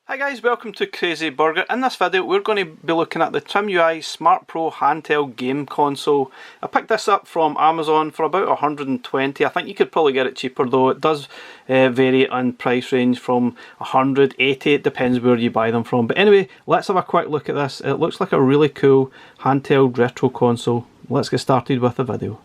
Hi guys, welcome to Crazy Burger. In this video we're going to be looking at the Trimui Smart Pro handheld game console. I picked this up from Amazon for about 120. I think you could probably get it cheaper though. It does vary in price range from 180, it depends where you buy them from. But anyway, let's have a quick look at this. It looks like a really cool handheld retro console. Let's get started with the video.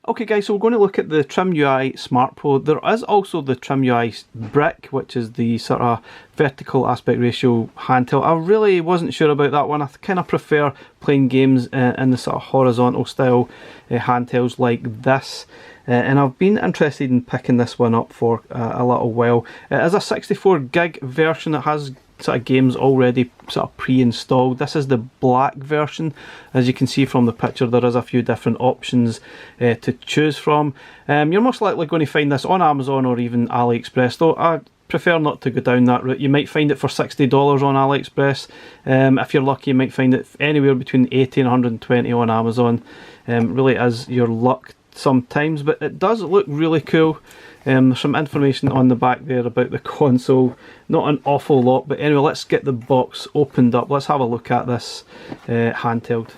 Okay guys, so we're going to look at the Trimui Smart Pro. There is also the Trimui Brick, which is the sort of vertical aspect ratio handheld. I really wasn't sure about that one. I kind of prefer playing games in the sort of horizontal style handhelds like this. And I've been interested in picking this one up for a little while. It is a 64 gig version that has sort of games already sort of pre-installed. This is the black version. As you can see from the picture, there is a few different options to choose from. You're most likely going to find this on Amazon or even AliExpress, though I prefer not to go down that route. You might find it for $60 on AliExpress. If you're lucky, you might find it anywhere between 80 and 120 on Amazon. Really is your luck sometimes, but it does look really cool. There's some information on the back there about the console, not an awful lot, but anyway, let's get the box opened up. Let's have a look at this handheld.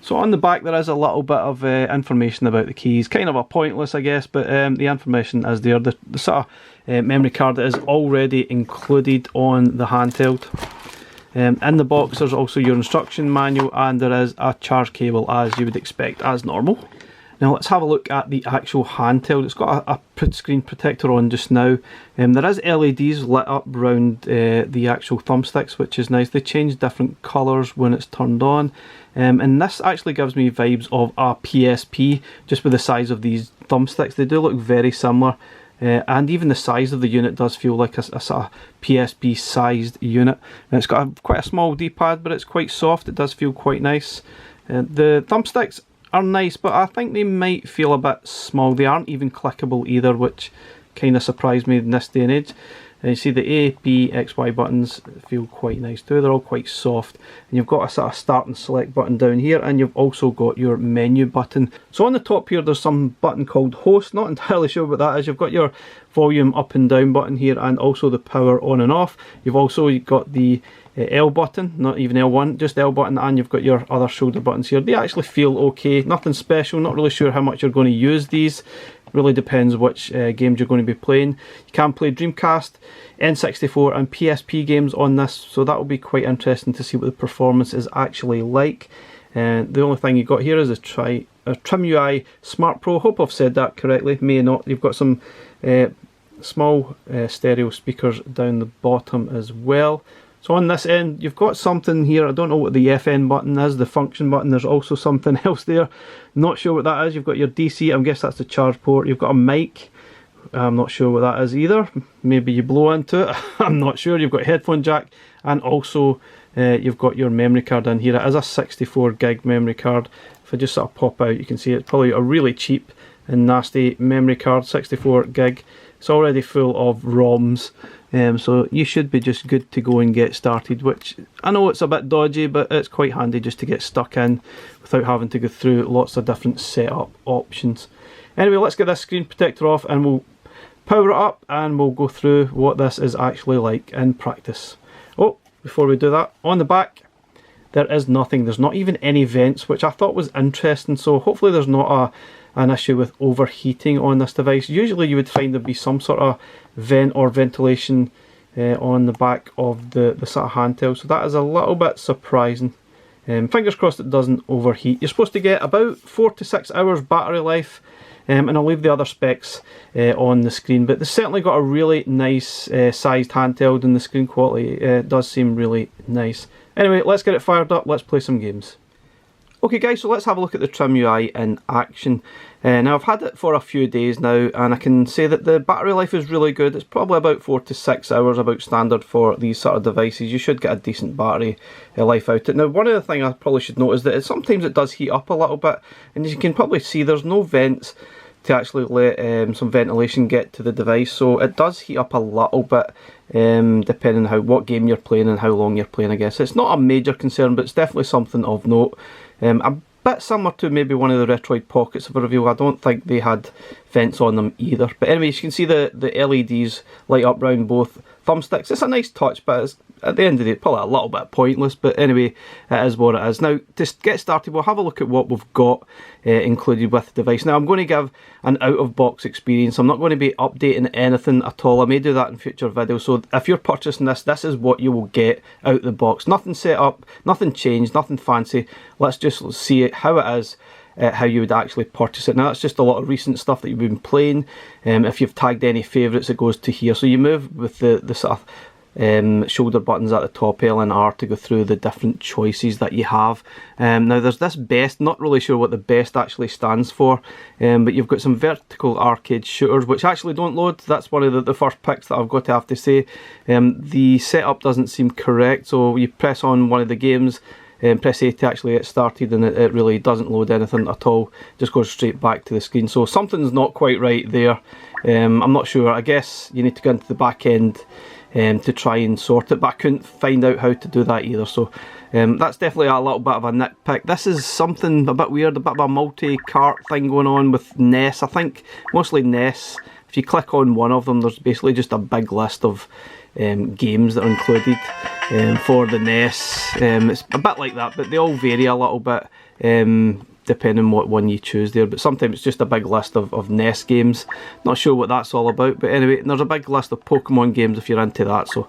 So on the back there is a little bit of information about the keys, kind of a pointless I guess, but the information is there. The sort of memory card that is already included on the handheld. In the box there's also your instruction manual, and there is a charge cable as you would expect, as normal. Now let's have a look at the actual handheld. It's got a screen protector on just now. There is LEDs lit up around the actual thumbsticks, which is nice. They change different colours when it's turned on. And this actually gives me vibes of a PSP, just with the size of these thumbsticks. They do look very similar. And even the size of the unit does feel like a sort of PSP sized unit. And it's got quite a small D-pad, but it's quite soft. It does feel quite nice. The thumbsticks are nice, but I think they might feel a bit small. They aren't even clickable either, which kind of surprised me in this day and age. You see the A, B, X, Y buttons feel quite nice too. They're all quite soft. And you've got a sort of start and select button down here, and you've also got your menu button. So on the top here there's some button called host. Not entirely sure what that is. You've got your volume up and down button here, and also the power on and off. You've also got the L button, not even L1, just L button, and you've got your other shoulder buttons here. They actually feel okay, nothing special. Not really sure how much you're going to use these. Really depends which games you're going to be playing. You can play Dreamcast, N64 and PSP games on this, so that will be quite interesting to see what the performance is actually like. The only thing you've got here is a Trimui Smart Pro. Hope I've said that correctly, may not. You've got some small stereo speakers down the bottom as well. So on this end you've got something here. I don't know what the FN button is, the function button. There's also something else there, not sure what that is. You've got your DC, I guess that's the charge port. You've got a mic, I'm not sure what that is either. Maybe you blow into it, I'm not sure. You've got a headphone jack, and also you've got your memory card in here. It is a 64 gig memory card. If I just sort of pop out, you can see it's probably a really cheap and nasty memory card, 64 gig. It's already full of ROMs. So you should be just good to go and get started, which I know it's a bit dodgy, but it's quite handy just to get stuck in without having to go through lots of different setup options. Anyway, let's get this screen protector off and we'll power it up and we'll go through what this is actually like in practice. Oh, before we do that, on the back there is nothing. There's not even any vents, which I thought was interesting, so hopefully there's not an issue with overheating on this device. Usually you would find there'd be some sort of vent or ventilation on the back of the sort of handheld, so that is a little bit surprising. Fingers crossed it doesn't overheat. You're supposed to get about 4 to 6 hours battery life, and I'll leave the other specs on the screen, but they've certainly got a really nice sized handheld, and the screen quality does seem really nice. Anyway, let's get it fired up, let's play some games. Okay guys, so let's have a look at the Trimui in action. Now I've had it for a few days now, and I can say that the battery life is really good. It's probably about 4 to 6 hours, about standard for these sort of devices. You should get a decent battery life out of it. Now one of the things I probably should note is that sometimes it does heat up a little bit, and as you can probably see there's no vents to actually let some ventilation get to the device, so it does heat up a little bit depending on what game you're playing and how long you're playing, I guess. It's not a major concern, but it's definitely something of note. A bit similar to maybe one of the Retroid Pockets of a review. I don't think they had vents on them either. But anyway, you can see the LEDs light up round both thumbsticks. It's a nice touch, but it's, at the end of the day, probably a little bit pointless. But anyway, it is what it is. Now, to get started, we'll have a look at what we've got included with the device. Now, I'm going to give an out-of-box experience. I'm not going to be updating anything at all. I may do that in future videos. So if you're purchasing this, this is what you will get out the box. Nothing set up, nothing changed, nothing fancy. Let's just see it, how it is. How you would actually purchase it. Now that's just a lot of recent stuff that you've been playing. If you've tagged any favourites, it goes to here. So you move with the sort of shoulder buttons at the top, L and R, to go through the different choices that you have. Now there's this best, not really sure what the best actually stands for, but you've got some vertical arcade shooters which actually don't load. That's one of the first picks that I've got to have to say. The setup doesn't seem correct, so you press on one of the games, press A to actually get started, and it really doesn't load anything at all, just goes straight back to the screen. So something's not quite right there. I'm not sure. I guess you need to go into the back end to try and sort it, but I couldn't find out how to do that either. So that's definitely a little bit of a nitpick. This is something a bit weird, a bit of a multi-cart thing going on with NES. I think mostly NES. If you click on one of them, there's basically just a big list of games that are included for the NES. It's a bit like that, but they all vary a little bit depending on what one you choose there. But sometimes it's just a big list of NES games. Not sure what that's all about, but anyway, there's a big list of Pokemon games if you're into that. So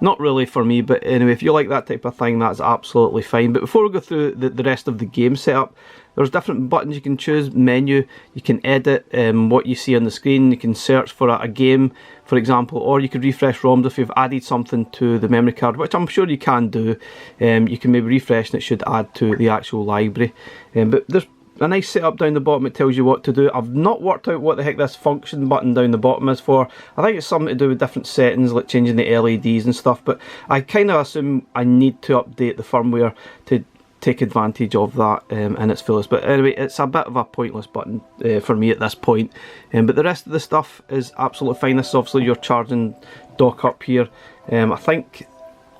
not really for me, but anyway, if you like that type of thing, that's absolutely fine. But before we go through the rest of the game setup, there's different buttons you can choose. Menu, you can edit what you see on the screen, you can search for a game, for example, or you could refresh ROMs if you've added something to the memory card, which I'm sure you can do. You can maybe refresh and it should add to the actual library. But there's a nice setup down the bottom. It tells you what to do. I've not worked out what the heck this function button down the bottom is for. I think it's something to do with different settings, like changing the LEDs and stuff, but I kind of assume I need to update the firmware to take advantage of that in its fullest. But anyway, it's a bit of a pointless button for me at this point. But the rest of the stuff is absolutely fine. This is obviously your charging dock up here. I think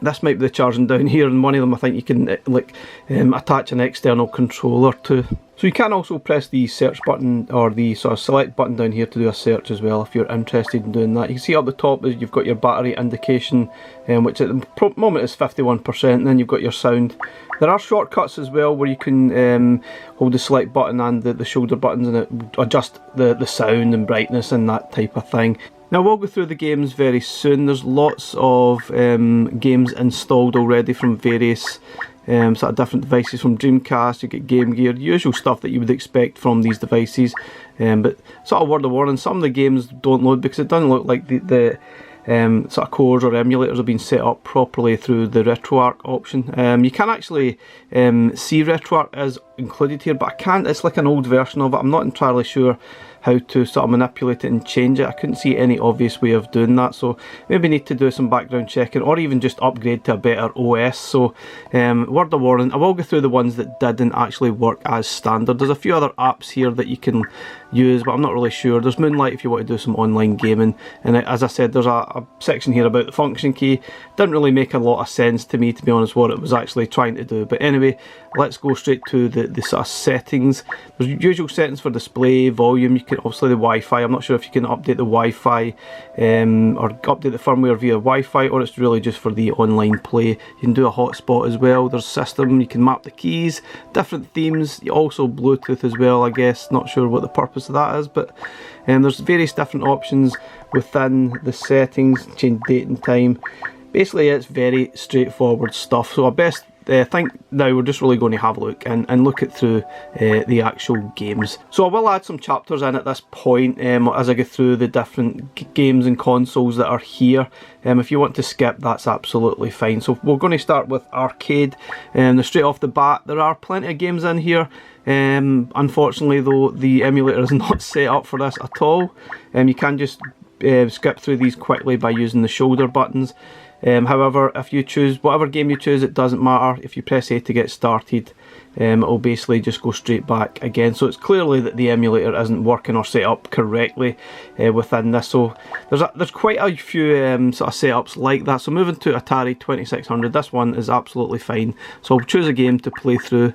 this might be the charging down here, and one of them I think you can attach an external controller to. So you can also press the search button or the sort of select button down here to do a search as well if you're interested in doing that. You can see up the top is you've got your battery indication, which at the moment is 51%, and then you've got your sound. There are shortcuts as well where you can hold the select button and the shoulder buttons, and it adjust the sound and brightness and that type of thing. Now we'll go through the games very soon. There's lots of games installed already from various sort of different devices. From Dreamcast, you get Game Gear, usual stuff that you would expect from these devices. But sort of word of warning, some of the games don't load because it doesn't look like the sort of cores or emulators have been set up properly through the RetroArch option. You can actually see RetroArch is included here, but I can't. It's like an old version of it. I'm not entirely sure how to sort of manipulate it and change it. I couldn't see any obvious way of doing that, so maybe need to do some background checking or even just upgrade to a better OS. So word of warning, I will go through the ones that didn't actually work as standard. There's a few other apps here that you can use, but I'm not really sure. There's Moonlight if you want to do some online gaming, and as I said, there's a section here about the function key. Didn't really make a lot of sense to me, to be honest, what it was actually trying to do. But anyway, let's go straight to the sort of settings. There's usual settings for display, volume. You can obviously the Wi-Fi. I'm not sure if you can update the Wi-Fi or update the firmware via Wi-Fi, or it's really just for the online play. You can do a hotspot as well. There's system. You can map the keys, different themes. Also Bluetooth as well, I guess. Not sure what the purpose of that is, but there's various different options within the settings. Change date and time. Basically, it's very straightforward stuff. So I think now we're just really going to have a look and look it through the actual games. So I will add some chapters in at this point as I go through the different games and consoles that are here. If you want to skip, that's absolutely fine. So we're going to start with arcade. Straight off the bat, there are plenty of games in here. Unfortunately though, the emulator is not set up for this at all. You can just skip through these quickly by using the shoulder buttons. However, if you choose whatever game you choose, it doesn't matter. If you press A to get started, it'll basically just go straight back again. So it's clearly that the emulator isn't working or set up correctly within this. So there's quite a few sort of setups like that. So moving to Atari 2600, this one is absolutely fine. So I'll choose a game to play through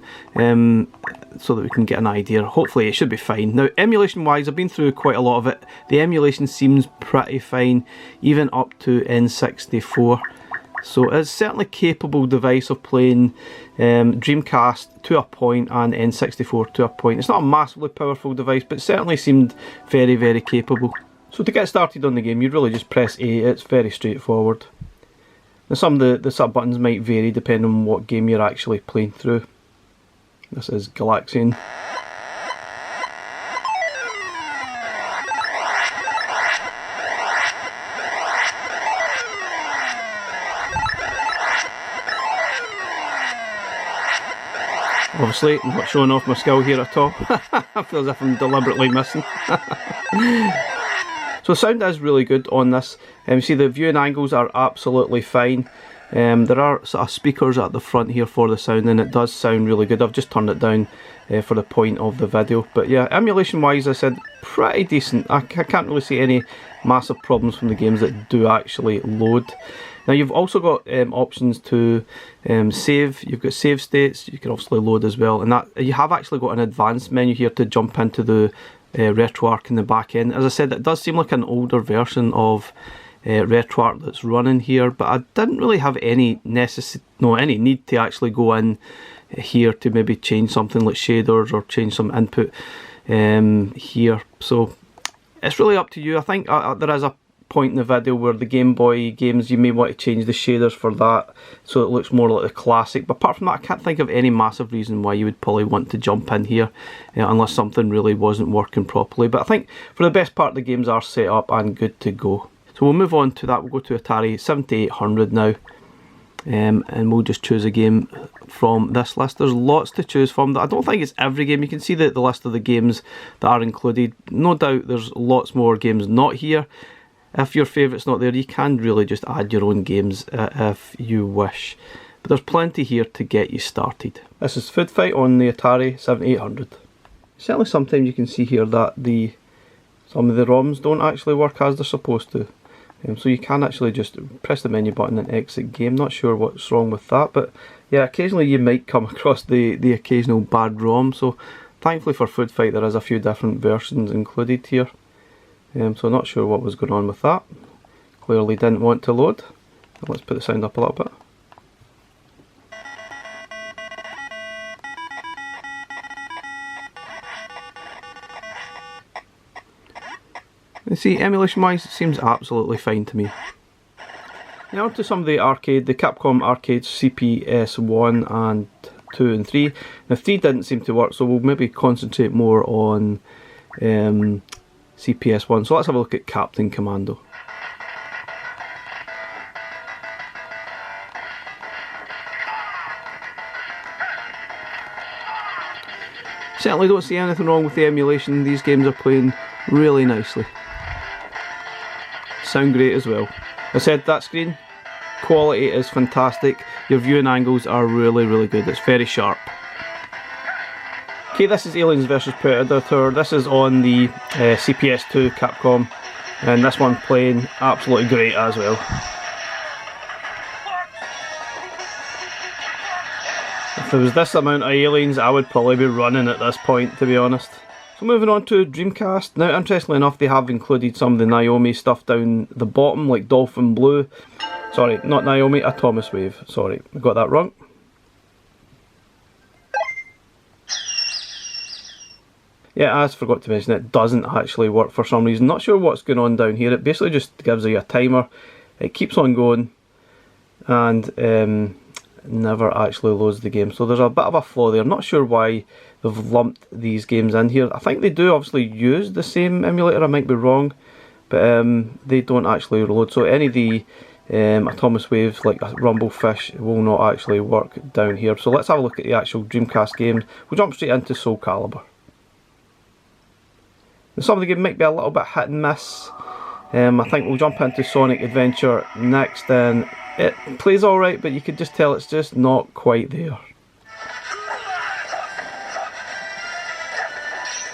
so that we can get an idea. Hopefully it should be fine. Now, emulation wise, I've been through quite a lot of it. The emulation seems pretty fine, even up to N64. So it's certainly capable device of playing Dreamcast to a point and N64 to a point. It's not a massively powerful device, but certainly seemed very, very capable. So to get started on the game, you really just press A. It's very straightforward. Now some of the sub buttons might vary depending on what game you're actually playing through. This is Galaxian. Obviously, I'm not showing off my skill here at all. I feel as if I'm deliberately missing. So the sound is really good on this. You see the viewing angles are absolutely fine. There are sort of speakers at the front here for the sound, and it does sound really good. I've just turned it down for the point of the video. But yeah, emulation wise, I said pretty decent. I can't really see any massive problems from the games that do actually load. Now you've also got options to save. You've got save states. You can obviously load as well, and that you have actually got an advanced menu here to jump into the RetroArch in the back end. As I said, it does seem like an older version of RetroArch that's running here, but I didn't really have any need to actually go in here to maybe change something like shaders or change some input here. So it's really up to you. I think there is a point in the video where the Game Boy games, you may want to change the shaders for that so it looks more like the classic, but apart from that, I can't think of any massive reason why you would probably want to jump in here unless something really wasn't working properly. But I think for the best part, the games are set up and good to go. So we'll move on to that. We'll go to Atari 7800 now, and we'll just choose a game from this list. There's lots to choose from. I don't think it's every game. You can see the list of the games that are included. No doubt there's lots more games not here. If your favourite's not there, you can really just add your own games if you wish. But there's plenty here to get you started. This is Food Fight on the Atari 7800. Certainly sometimes you can see here that some of the ROMs don't actually work as they're supposed to. So you can actually just press the menu button and exit game. Not sure what's wrong with that, but yeah, occasionally you might come across the occasional bad ROM. So thankfully for Food Fight, there is a few different versions included here. So not sure what was going on with that. Clearly didn't want to load. Let's put the sound up a little bit. You see, emulation wise, it seems absolutely fine to me. Now on to some of the arcade, the Capcom arcades, CPS 1 and 2 and 3. Now 3 didn't seem to work, so we'll maybe concentrate more on CPS 1. So let's have a look at Captain Commando. Certainly don't see anything wrong with the emulation. These games are playing really nicely. Sound great as well. I said that screen quality is fantastic. Your viewing angles are really, really good. It's very sharp. Okay, this is Aliens vs Predator. This is on the CPS2 Capcom, and this one playing absolutely great as well. If there was this amount of aliens, I would probably be running at this point, to be honest. So moving on to Dreamcast. Now, interestingly enough, they have included some of the Naomi stuff down the bottom, like Dolphin Blue. Sorry, not Naomi, Atomiswave. Sorry, I got that wrong. Yeah, I forgot to mention it doesn't actually work for some reason. Not sure what's going on down here. It basically just gives you a timer. It keeps on going and never actually loads the game. So there's a bit of a flaw there. Not sure why they've lumped these games in here. I think they do obviously use the same emulator. I might be wrong, but they don't actually load. So any of the Atomiswaves like Rumblefish will not actually work down here. So let's have a look at the actual Dreamcast games. We'll jump straight into Soul Calibur. Some of the game might be a little bit hit and miss. I think we'll jump into Sonic Adventure next, and it plays alright, but you could just tell it's just not quite there.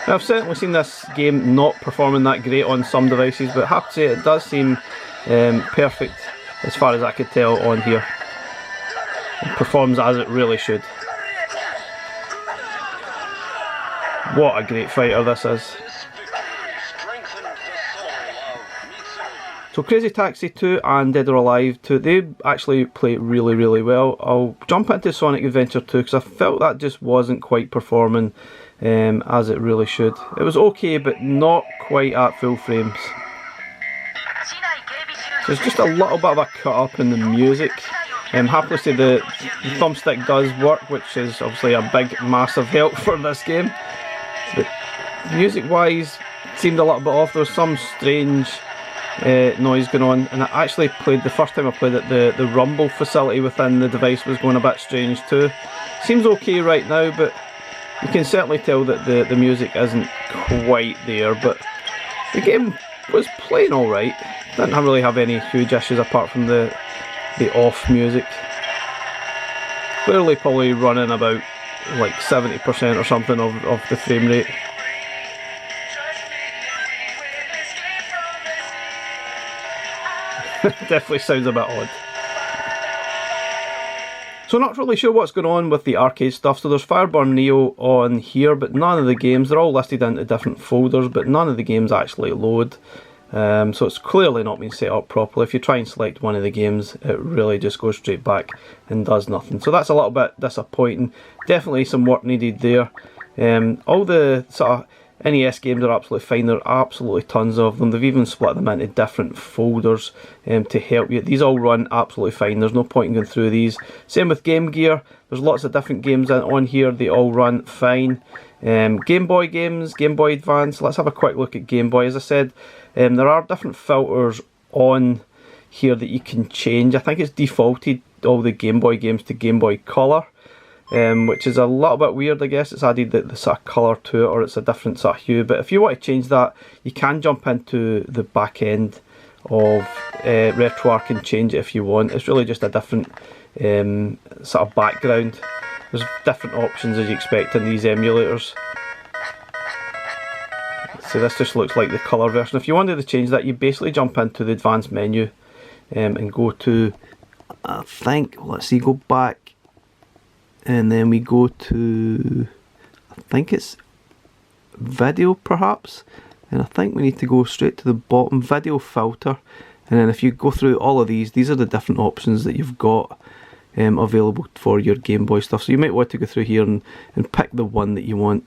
Now, I've certainly seen this game not performing that great on some devices, but I have to say it does seem perfect as far as I could tell on here. It performs as it really should. What a great fighter this is. So Crazy Taxi 2 and Dead or Alive 2, they actually play really, really well. I'll jump into Sonic Adventure 2 because I felt that just wasn't quite performing as it really should. It was okay, but not quite at full frames. So there's just a little bit of a cut up in the music. Happy to say the thumbstick does work, which is obviously a big, massive help for this game. But music wise, seemed a little bit off. There was some strange noise going on, and I actually played, the first time I played it, the rumble facility within the device was going a bit strange too. Seems okay right now, but you can certainly tell that the music isn't quite there, but the game was playing alright. Didn't really have any huge issues apart from the off music. Clearly probably running about like 70% or something of the frame rate. Definitely sounds a bit odd. So not really sure what's going on with the arcade stuff. So there's Fireburn Neo on here, but none of the games, they're all listed into different folders, but none of the games actually load. So it's clearly not been set up properly. If you try and select one of the games, it really just goes straight back and does nothing. So that's a little bit disappointing. Definitely some work needed there. All the sort of NES games are absolutely fine. There are absolutely tons of them. They've even split them into different folders to help you. These all run absolutely fine. There's no point in going through these. Same with Game Gear. There's lots of different games on here. They all run fine. Game Boy games, Game Boy Advance. Let's have a quick look at Game Boy. As I said, there are different filters on here that you can change. I think it's defaulted all the Game Boy games to Game Boy Color. Which is a little bit weird, I guess. It's added the sort of colour to it, or it's a different sort of hue. But if you want to change that, you can jump into the back end of RetroArch and change it if you want. It's really just a different sort of background. There's different options as you expect in these emulators. So this just looks like the colour version. If you wanted to change that, you basically jump into the advanced menu and go to, I think, let's see, go back. And then we go to, I think it's video perhaps, and I think we need to go straight to the bottom, video filter, and then if you go through all of these are the different options that you've got available for your Game Boy stuff. So you might want to go through here and pick the one that you want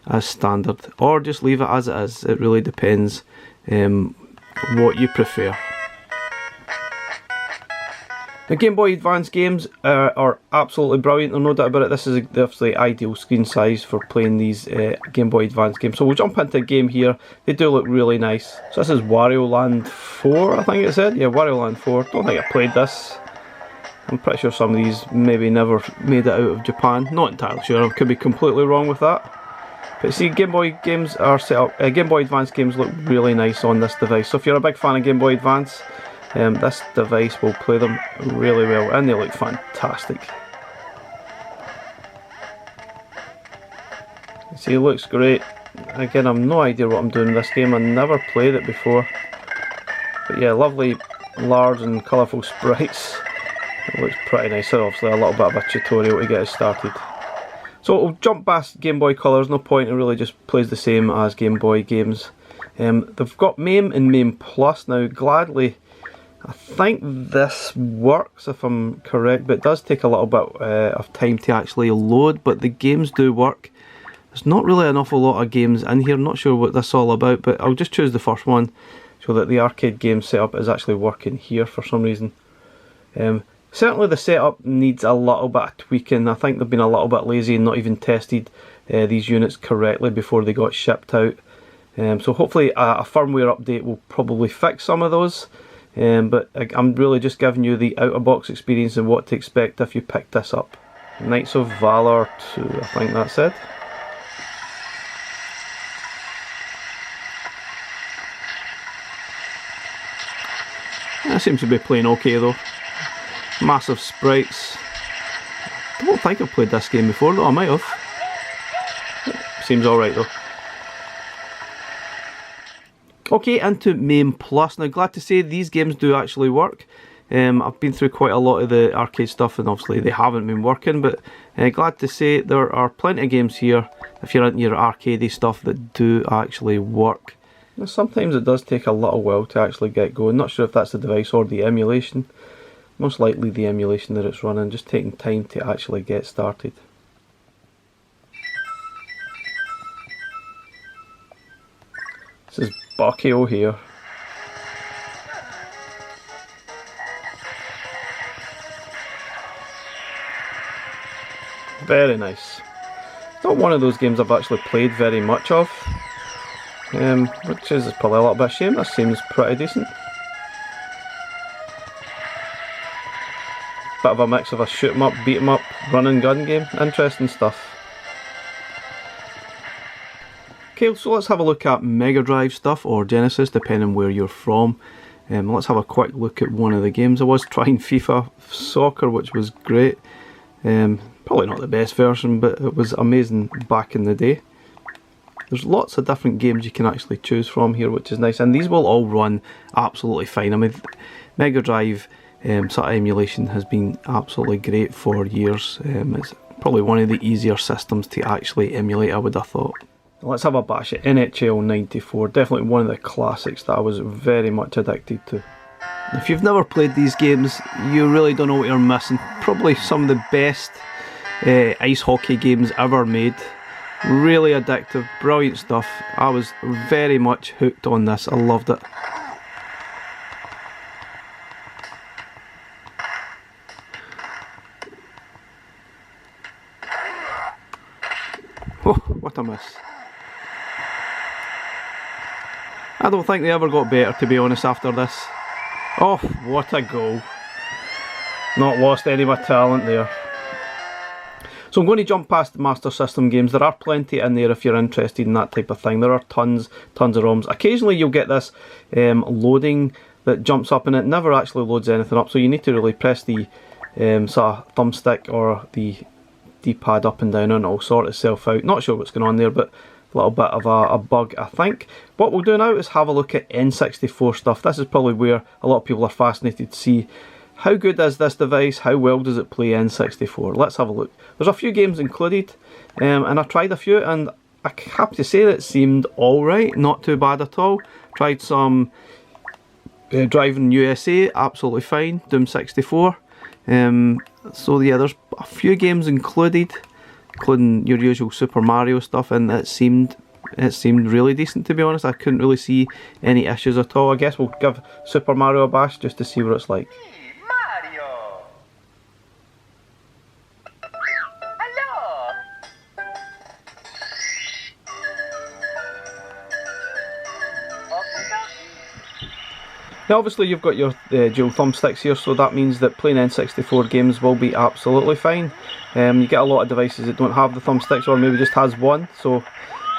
as standard, or just leave it as it is. It really depends what you prefer. The Game Boy Advance games are absolutely brilliant, there's no doubt about it. This is obviously ideal screen size for playing these Game Boy Advance games. So we'll jump into a game here. They do look really nice. So this is Wario Land 4, I think it said. Yeah, Wario Land 4. Don't think I played this. I'm pretty sure some of these maybe never made it out of Japan. Not entirely sure, I could be completely wrong with that. But see, Game Boy games are set up, Game Boy Advance games look really nice on this device. So if you're a big fan of Game Boy Advance, this device will play them really well, and they look fantastic. See, it looks great. Again, I've no idea what I'm doing in this game. I never played it before. But yeah, lovely, large and colourful sprites. It looks pretty nice. So obviously a little bit of a tutorial to get us started. So we'll jump past Game Boy Color. There's no point, it really just plays the same as Game Boy games. They've got MAME and MAME Plus. Now, gladly, I think this works if I'm correct, but it does take a little bit of time to actually load, but the games do work. There's not really an awful lot of games in here, not sure what this is all about, but I'll just choose the first one so that the arcade game setup is actually working here for some reason. Certainly the setup needs a little bit of tweaking. I think they've been a little bit lazy and not even tested these units correctly before they got shipped out. So hopefully a firmware update will probably fix some of those. But I'm really just giving you the out-of-box experience and what to expect if you pick this up. Knights of Valor 2, I think that's it. That seems to be playing okay though. Massive sprites. I don't think I've played this game before though, I might have. Seems alright though. Okay, into MAME Plus. Now, glad to say these games do actually work. I've been through quite a lot of the arcade stuff and obviously they haven't been working, but glad to say there are plenty of games here, if you're into your arcadey stuff, that do actually work. Now, sometimes it does take a little while to actually get going. Not sure if that's the device or the emulation. Most likely the emulation that it's running, just taking time to actually get started. This is Bucky O'Hare. Very nice. Not one of those games I've actually played very much of, which is probably a little bit of a shame. This seems pretty decent. Bit of a mix of a shoot 'em up, beat 'em up, run and gun game. Interesting stuff. Okay, so let's have a look at Megadrive stuff, or Genesis, depending where you're from. Let's have a quick look at one of the games. I was trying FIFA Soccer, which was great. Probably not the best version, but it was amazing back in the day. There's lots of different games you can actually choose from here, which is nice, and these will all run absolutely fine. I mean, Megadrive sort of emulation has been absolutely great for years. It's probably one of the easier systems to actually emulate, I would have thought. Let's have a bash at NHL 94, definitely one of the classics that I was very much addicted to. If you've never played these games, you really don't know what you're missing. Probably some of the best ice hockey games ever made. Really addictive, brilliant stuff. I was very much hooked on this, I loved it. Oh, what a miss. I don't think they ever got better, to be honest, after this. Oh, what a goal. Not lost any of my talent there. So I'm going to jump past the Master System games. There are plenty in there if you're interested in that type of thing. There are tons of ROMs. Occasionally you'll get this loading that jumps up, and it never actually loads anything up, so you need to really press the sort of thumbstick or the D-pad up and down and it'll sort itself out. Not sure what's going on there, but a little bit of a bug, I think. What we'll do now is have a look at N64 stuff. This is probably where a lot of people are fascinated to see how good is this device, how well does it play N64. Let's have a look. There's a few games included, and I tried a few, and I have to say that it seemed alright, not too bad at all. Tried some Driving USA, absolutely fine. Doom 64. So yeah, there's a few games included, including your usual Super Mario stuff, and it seemed really decent, to be honest. I couldn't really see any issues at all. I guess we'll give Super Mario a bash just to see what it's like. Mario. Hello. Now obviously you've got your dual thumbsticks here, so that means that playing N64 games will be absolutely fine. You get a lot of devices that don't have the thumbsticks, or maybe just has one, so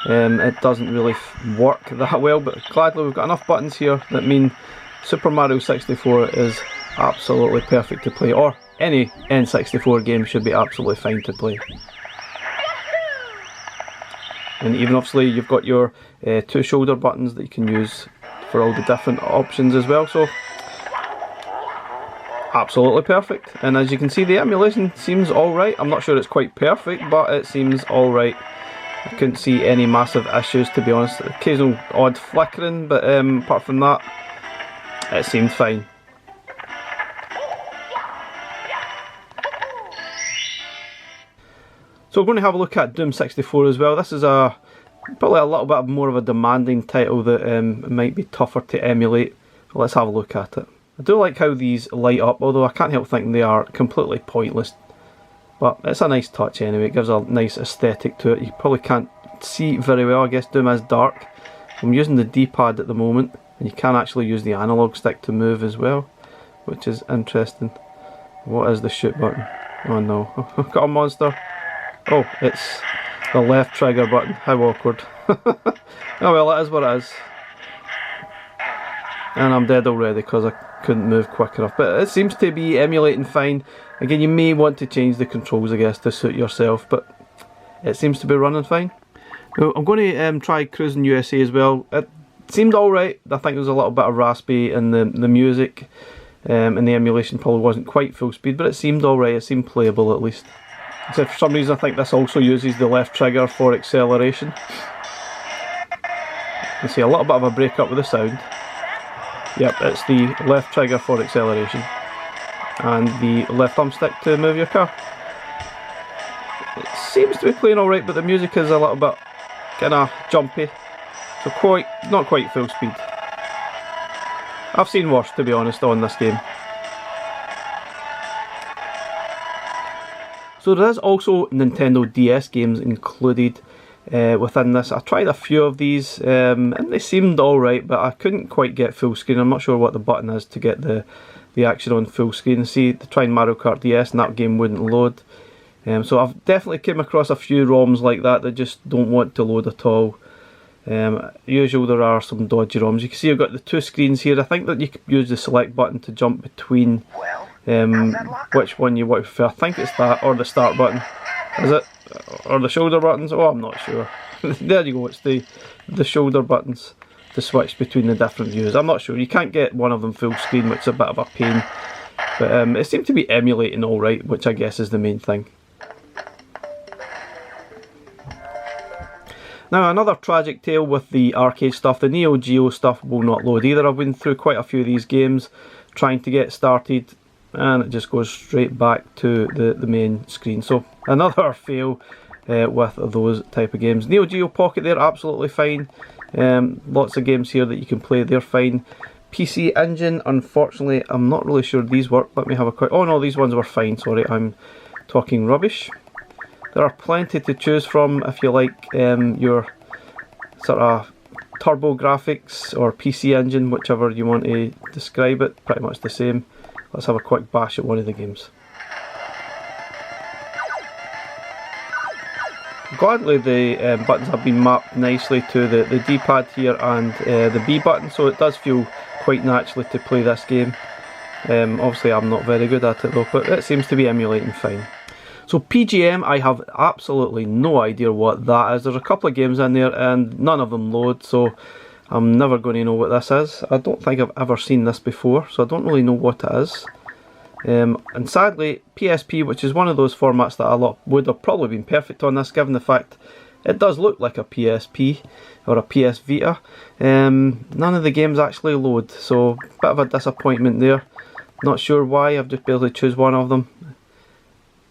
it doesn't really work that well, but gladly we've got enough buttons here that mean Super Mario 64 is absolutely perfect to play, or any N64 game should be absolutely fine to play. And even obviously you've got your two shoulder buttons that you can use for all the different options as well, so absolutely perfect. And as you can see, the emulation seems alright. I'm not sure it's quite perfect, but it seems alright. I couldn't see any massive issues, to be honest. Occasional odd flickering, but apart from that, it seemed fine. So we're going to have a look at Doom 64 as well. This is probably a little bit more of a demanding title that might be tougher to emulate. Let's have a look at it. I do like how these light up, although I can't help thinking they are completely pointless. But it's a nice touch anyway, it gives a nice aesthetic to it. You probably can't see very well, I guess Doom is dark. I'm using the D-pad at the moment, and you can actually use the analog stick to move as well, which is interesting. What is the shoot button? Oh no, I've got a monster. Oh, it's the left trigger button. How awkward. Oh well, it is what it is. And I'm dead already because I couldn't move quick enough. But it seems to be emulating fine. Again, you may want to change the controls, I guess, to suit yourself, but it seems to be running fine. Now, I'm going to try Cruising USA as well. It seemed alright. I think there was a little bit of raspy in the music, and the emulation probably wasn't quite full speed, but it seemed alright. It seemed playable at least. Except for some reason I think this also uses the left trigger for acceleration. You see a little bit of a break up with the sound. Yep, it's the left trigger for acceleration and the left thumbstick to move your car. It seems to be playing alright, but the music is a little bit kind of jumpy, so not quite full speed. I've seen worse, to be honest, on this game. So there is also Nintendo DS games included within this. I tried a few of these and they seemed alright, but I couldn't quite get full screen. I'm not sure what the button is to get the action on full screen. See, to try Mario Kart DS and that game wouldn't load. So I've definitely came across a few ROMs like that just don't want to load at all. Usually there are some dodgy ROMs. You can see I've got the two screens here. I think that you could use the select button to jump between which one you want to prefer. I think it's that or the start button. Is it? Or the shoulder buttons? Oh, I'm not sure. There you go, it's the shoulder buttons to switch between the different views. I'm not sure. You can't get one of them full screen, which is a bit of a pain. But it seemed to be emulating alright, which I guess is the main thing. Now, another tragic tale with the arcade stuff. The Neo Geo stuff will not load either. I've been through quite a few of these games trying to get started, and it just goes straight back to the main screen. So another fail with those type of games. Neo Geo Pocket there, absolutely fine. Lots of games here that you can play, they're fine. PC Engine, unfortunately, I'm not really sure these work. Let me have a quick... Oh no, these ones were fine, sorry, I'm talking rubbish. There are plenty to choose from if you like your sort of turbo graphics or PC Engine, whichever you want to describe it, pretty much the same. Let's have a quick bash at one of the games. Gladly the buttons have been mapped nicely to the D-pad here and the B button, so it does feel quite naturally to play this game. Obviously I'm not very good at it though, but it seems to be emulating fine. So PGM, I have absolutely no idea what that is. There's a couple of games in there and none of them load, so I'm never going to know what this is. I don't think I've ever seen this before, so I don't really know what it is. And sadly, PSP, which is one of those formats that a lot would have probably been perfect on this, given the fact it does look like a PSP or a PS Vita. None of the games actually load, so bit of a disappointment there. Not sure why, I've just been able to choose one of them.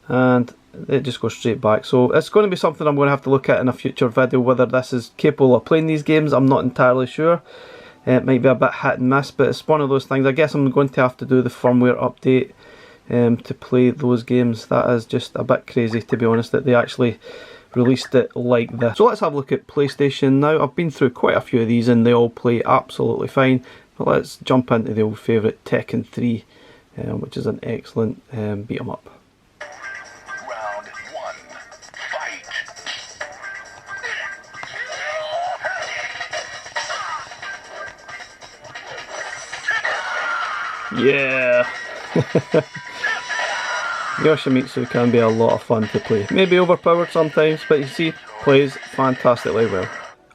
And it just goes straight back. So it's going to be something I'm going to have to look at in a future video, whether this is capable of playing these games. I'm not entirely sure. It might be a bit hit and miss, but it's one of those things. I guess I'm going to have to do the firmware update to play those games. That is just a bit crazy, to be honest, that they actually released it like this. So let's have a look at PlayStation now. I've been through quite a few of these and they all play absolutely fine. But let's jump into the old favourite Tekken 3, which is an excellent beat 'em up. Yeah! Yoshimitsu can be a lot of fun to play. Maybe overpowered sometimes, but you see, plays fantastically well.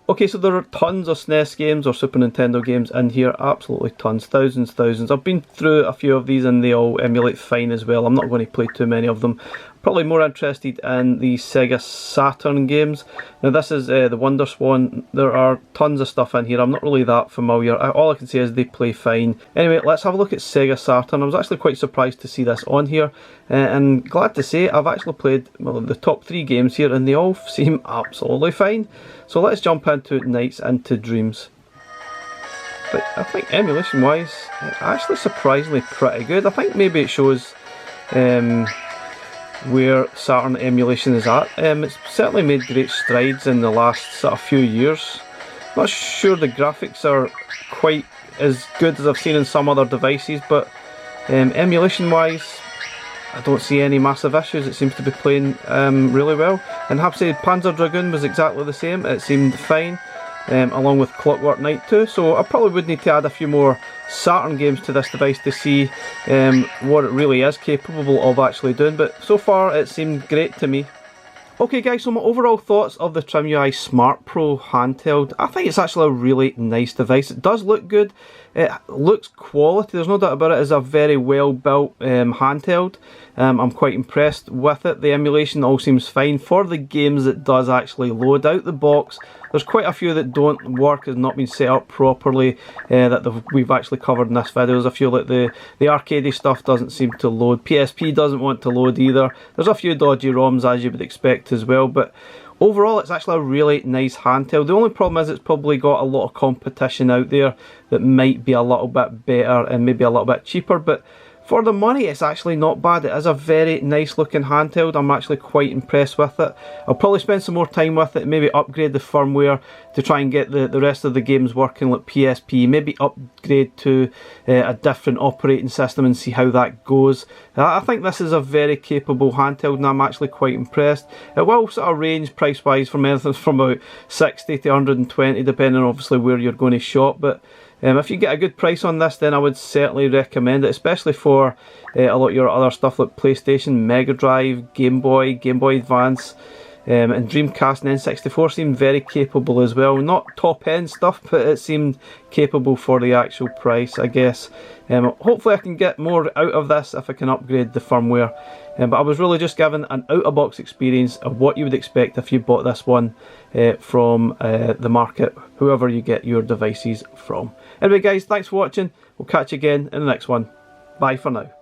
Okay, so there are tons of SNES games or Super Nintendo games in here, absolutely tons, thousands. I've been through a few of these and they all emulate fine as well. I'm not going to play too many of them. Probably more interested in the Sega Saturn games. Now this is the Wonder Swan. There are tons of stuff in here. I'm not really that familiar. All I can say is they play fine. Anyway, let's have a look at Sega Saturn. I was actually quite surprised to see this on here. And glad to say I've actually played the top 3 games here and they all seem absolutely fine. So let's jump into Nights into Dreams. But I think emulation wise, it's actually surprisingly pretty good. I think maybe it shows where Saturn emulation is at. It's certainly made great strides in the last sort of few years. Not sure the graphics are quite as good as I've seen in some other devices, but emulation wise I don't see any massive issues. It seems to be playing really well. And I have to say Panzer Dragoon was exactly the same. It seemed fine. along with Clockwork Knight 2, so I probably would need to add a few more Saturn games to this device to see what it really is capable of actually doing, but so far it seemed great to me. Okay guys, so my overall thoughts of the Trimui Smart Pro handheld. I think it's actually a really nice device. It does look good, it looks quality, there's no doubt about it. It's a very well built handheld. I'm quite impressed with it. The emulation all seems fine. For the games it does actually load out the box, there's quite a few that don't work, has not been set up properly, that we've actually covered in this video. There's a few like the arcadey stuff doesn't seem to load, PSP doesn't want to load either. There's a few dodgy ROMs as you would expect as well, but overall it's actually a really nice handheld. The only problem is it's probably got a lot of competition out there that might be a little bit better and maybe a little bit cheaper, but for the money it's actually not bad. It is a very nice looking handheld. I'm actually quite impressed with it. I'll probably spend some more time with it, maybe upgrade the firmware to try and get the rest of the games working like PSP, maybe upgrade to a different operating system and see how that goes. I think this is a very capable handheld and I'm actually quite impressed. It will sort of range price wise from anything from about 60 to 120 depending on obviously where you're going to shop, but if you get a good price on this then I would certainly recommend it, especially for a lot of your other stuff like PlayStation, Megadrive, Game Boy Advance, and Dreamcast and N64 seemed very capable as well. Not top end stuff, but it seemed capable for the actual price, I guess. Hopefully I can get more out of this if I can upgrade the firmware. But I was really just given an out-of-box experience of what you would expect if you bought this one from the market, whoever you get your devices from. Anyway guys, thanks for watching. We'll catch you again in the next one. Bye for now.